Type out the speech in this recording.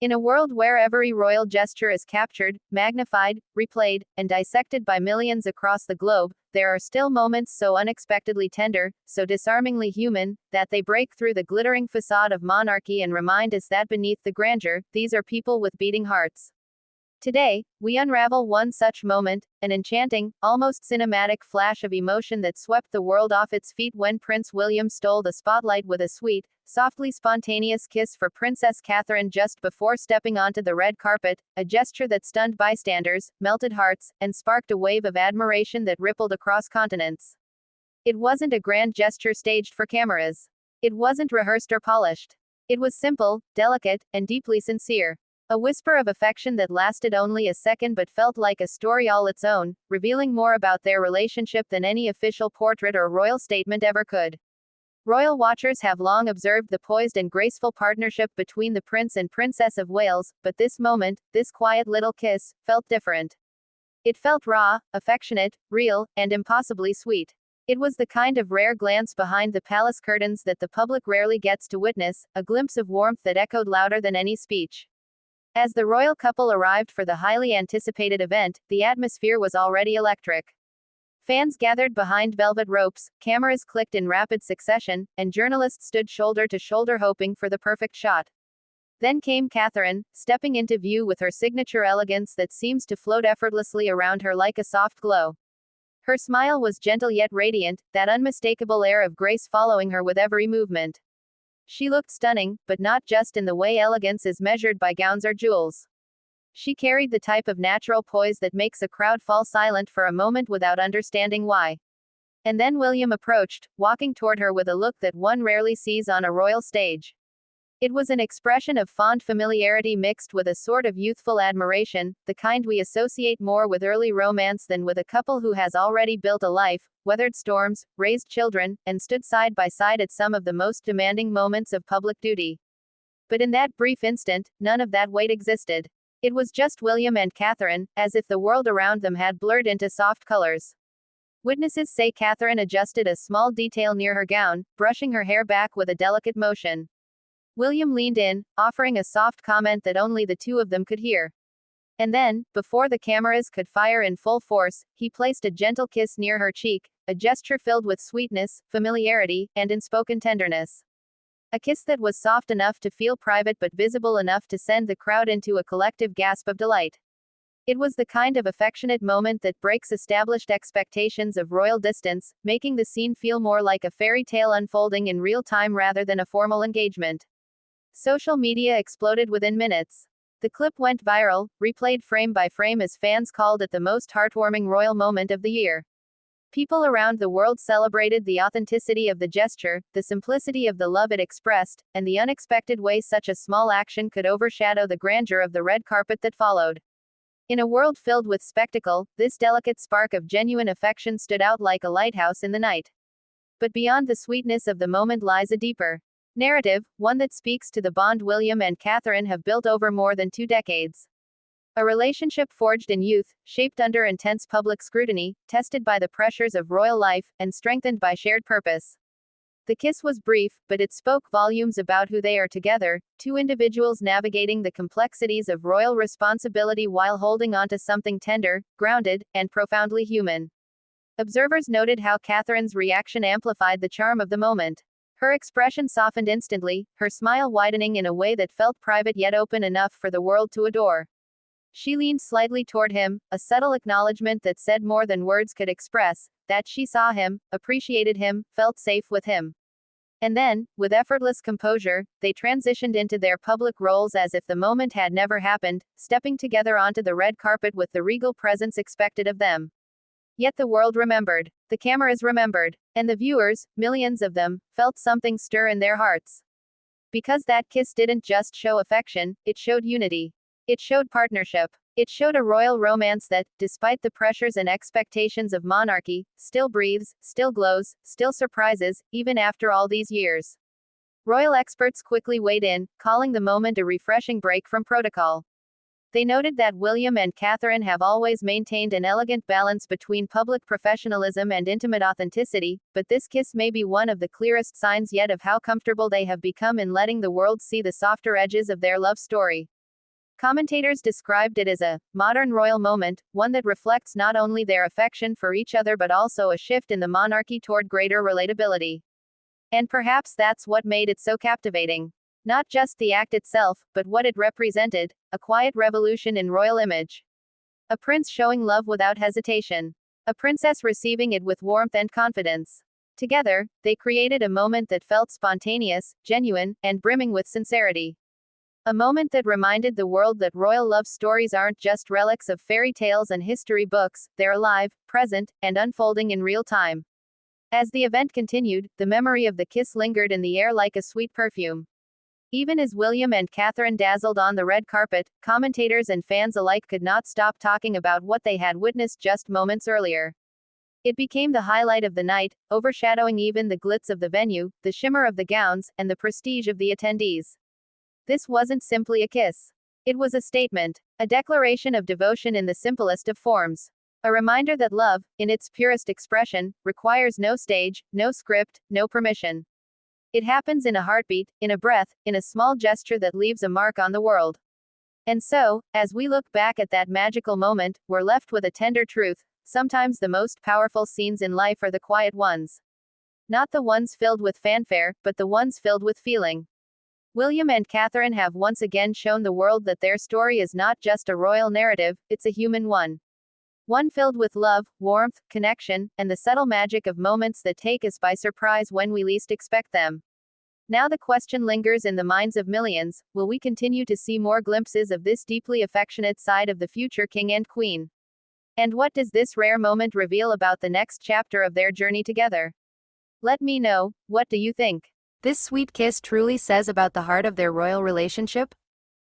In a world where every royal gesture is captured, magnified, replayed, and dissected by millions across the globe, there are still moments so unexpectedly tender, so disarmingly human, that they break through the glittering facade of monarchy and remind us that beneath the grandeur, these are people with beating hearts. Today, we unravel one such moment, an enchanting, almost cinematic flash of emotion that swept the world off its feet when Prince William stole the spotlight with a sweet, softly spontaneous kiss for Princess Catherine just before stepping onto the red carpet, a gesture that stunned bystanders, melted hearts, and sparked a wave of admiration that rippled across continents. It wasn't a grand gesture staged for cameras. It wasn't rehearsed or polished. It was simple, delicate, and deeply sincere. A whisper of affection that lasted only a second but felt like a story all its own, revealing more about their relationship than any official portrait or royal statement ever could. Royal watchers have long observed the poised and graceful partnership between the Prince and Princess of Wales, but this moment, this quiet little kiss, felt different. It felt raw, affectionate, real, and impossibly sweet. It was the kind of rare glance behind the palace curtains that the public rarely gets to witness, a glimpse of warmth that echoed louder than any speech. As the royal couple arrived for the highly anticipated event, the atmosphere was already electric. Fans gathered behind velvet ropes, cameras clicked in rapid succession, and journalists stood shoulder to shoulder hoping for the perfect shot. Then came Catherine, stepping into view with her signature elegance that seems to float effortlessly around her like a soft glow. Her smile was gentle yet radiant, that unmistakable air of grace following her with every movement. She looked stunning, but not just in the way elegance is measured by gowns or jewels. She carried the type of natural poise that makes a crowd fall silent for a moment without understanding why. And then William approached, walking toward her with a look that one rarely sees on a royal stage. It was an expression of fond familiarity mixed with a sort of youthful admiration, the kind we associate more with early romance than with a couple who has already built a life, weathered storms, raised children, and stood side by side at some of the most demanding moments of public duty. But in that brief instant, none of that weight existed. It was just William and Catherine, as if the world around them had blurred into soft colors. Witnesses say Catherine adjusted a small detail near her gown, brushing her hair back with a delicate motion. William leaned in, offering a soft comment that only the two of them could hear. And then, before the cameras could fire in full force, he placed a gentle kiss near her cheek, a gesture filled with sweetness, familiarity, and unspoken tenderness. A kiss that was soft enough to feel private but visible enough to send the crowd into a collective gasp of delight. It was the kind of affectionate moment that breaks established expectations of royal distance, making the scene feel more like a fairy tale unfolding in real time rather than a formal engagement. Social media exploded within minutes. The clip went viral, replayed frame by frame as fans called it the most heartwarming royal moment of the year. People around the world celebrated the authenticity of the gesture, the simplicity of the love it expressed, and the unexpected way such a small action could overshadow the grandeur of the red carpet that followed. In a world filled with spectacle, this delicate spark of genuine affection stood out like a lighthouse in the night. But beyond the sweetness of the moment lies a deeper narrative, one that speaks to the bond William and Catherine have built over more than 2 decades. A relationship forged in youth, shaped under intense public scrutiny, tested by the pressures of royal life, and strengthened by shared purpose. The kiss was brief, but it spoke volumes about who they are together, two individuals navigating the complexities of royal responsibility while holding on to something tender, grounded, and profoundly human. Observers noted how Catherine's reaction amplified the charm of the moment. Her expression softened instantly, her smile widening in a way that felt private yet open enough for the world to adore. She leaned slightly toward him, a subtle acknowledgement that said more than words could express, that she saw him, appreciated him, felt safe with him. And then, with effortless composure, they transitioned into their public roles as if the moment had never happened, stepping together onto the red carpet with the regal presence expected of them. Yet the world remembered. The cameras remembered. And the viewers, millions of them, felt something stir in their hearts. Because that kiss didn't just show affection, it showed unity. It showed partnership. It showed a royal romance that, despite the pressures and expectations of monarchy, still breathes, still glows, still surprises, even after all these years. Royal experts quickly weighed in, calling the moment a refreshing break from protocol. They noted that William and Catherine have always maintained an elegant balance between public professionalism and intimate authenticity, but this kiss may be one of the clearest signs yet of how comfortable they have become in letting the world see the softer edges of their love story. Commentators described it as a modern royal moment, one that reflects not only their affection for each other but also a shift in the monarchy toward greater relatability. And perhaps that's what made it so captivating. Not just the act itself, but what it represented, a quiet revolution in royal image. A prince showing love without hesitation. A princess receiving it with warmth and confidence. Together, they created a moment that felt spontaneous, genuine, and brimming with sincerity. A moment that reminded the world that royal love stories aren't just relics of fairy tales and history books, they're alive, present, and unfolding in real time. As the event continued, the memory of the kiss lingered in the air like a sweet perfume. Even as William and Catherine dazzled on the red carpet, commentators and fans alike could not stop talking about what they had witnessed just moments earlier. It became the highlight of the night, overshadowing even the glitz of the venue, the shimmer of the gowns, and the prestige of the attendees. This wasn't simply a kiss. It was a statement, a declaration of devotion in the simplest of forms. A reminder that love, in its purest expression, requires no stage, no script, no permission. It happens in a heartbeat, in a breath, in a small gesture that leaves a mark on the world. And so, as we look back at that magical moment, we're left with a tender truth. Sometimes the most powerful scenes in life are the quiet ones. Not the ones filled with fanfare, but the ones filled with feeling. William and Catherine have once again shown the world that their story is not just a royal narrative, it's a human one. One filled with love, warmth, connection, and the subtle magic of moments that take us by surprise when we least expect them. Now the question lingers in the minds of millions, will we continue to see more glimpses of this deeply affectionate side of the future king and queen? And what does this rare moment reveal about the next chapter of their journey together? Let me know, what do you think? This sweet kiss truly says about the heart of their royal relationship?